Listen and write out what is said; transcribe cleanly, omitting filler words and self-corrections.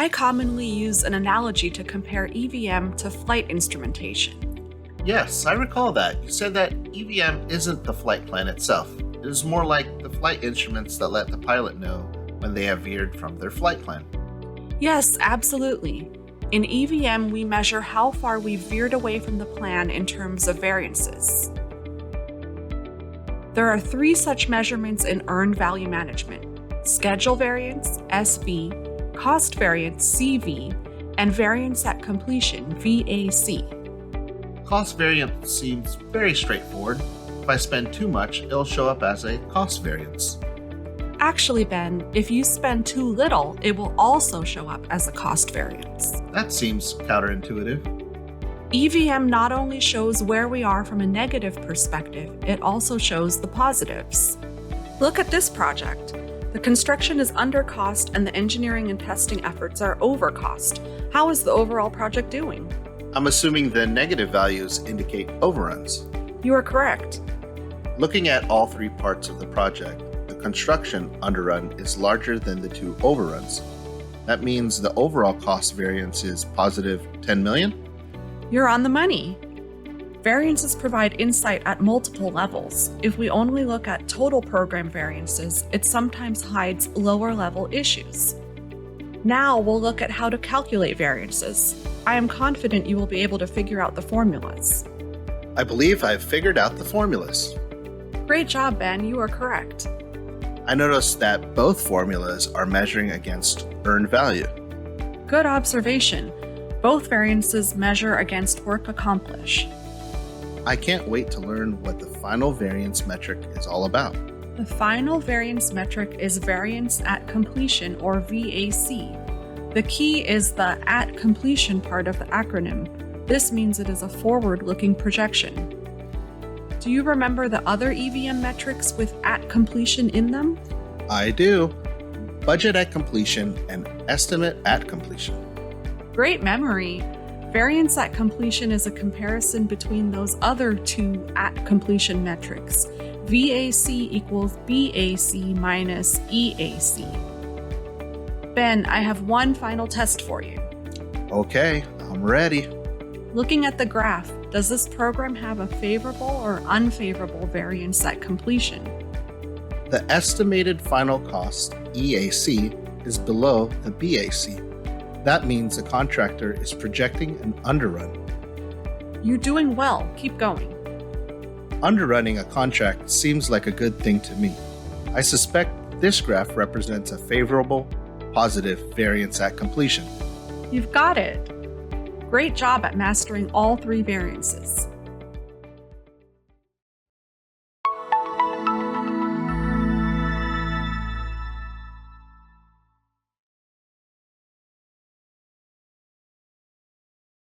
I commonly use an analogy to compare EVM to flight instrumentation. Yes, I recall that. You said that EVM isn't the flight plan itself. It is more like the flight instruments that let the pilot know when they have veered from their flight plan. Yes, absolutely. In EVM, we measure how far we've veered away from the plan in terms of variances. There are 3 such measurements in earned value management: schedule variance, SV, cost variance, CV, and variance at completion, VAC. Cost variance seems very straightforward. If I spend too much, it'll show up as a cost variance. Actually, Ben, if you spend too little, it will also show up as a cost variance. That seems counterintuitive. EVM not only shows where we are from a negative perspective, it also shows the positives. Look at this project. The construction is under cost and the engineering and testing efforts are over cost. How is the overall project doing? I'm assuming the negative values indicate overruns. You are correct. Looking at all 3 parts of the project, the construction underrun is larger than the 2 overruns. That means the overall cost variance is positive 10 million? You're on the money. Variances provide insight at multiple levels. If we only look at total program variances, it sometimes hides lower level issues. Now we'll look at how to calculate variances. I am confident you will be able to figure out the formulas. I believe I've figured out the formulas. Great job, Ben. You are correct. I noticed that both formulas are measuring against earned value. Good observation. Both variances measure against work accomplished. I can't wait to learn what the final variance metric is all about. The final variance metric is variance at completion, or VAC. The key is the at completion part of the acronym. This means it is a forward-looking projection. Do you remember the other EVM metrics with at completion in them? I do. Budget at completion and estimate at completion. Great memory. Variance at completion is a comparison between those other 2 at completion metrics. VAC equals BAC minus EAC. Ben, I have one final test for you. Okay, I'm ready. Looking at the graph, does this program have a favorable or unfavorable variance at completion? The estimated final cost, EAC, is below the BAC. That means the contractor is projecting an underrun. You're doing well. Keep going. Underrunning a contract seems like a good thing to me. I suspect this graph represents a favorable, positive variance at completion. You've got it. Great job at mastering all 3 variances.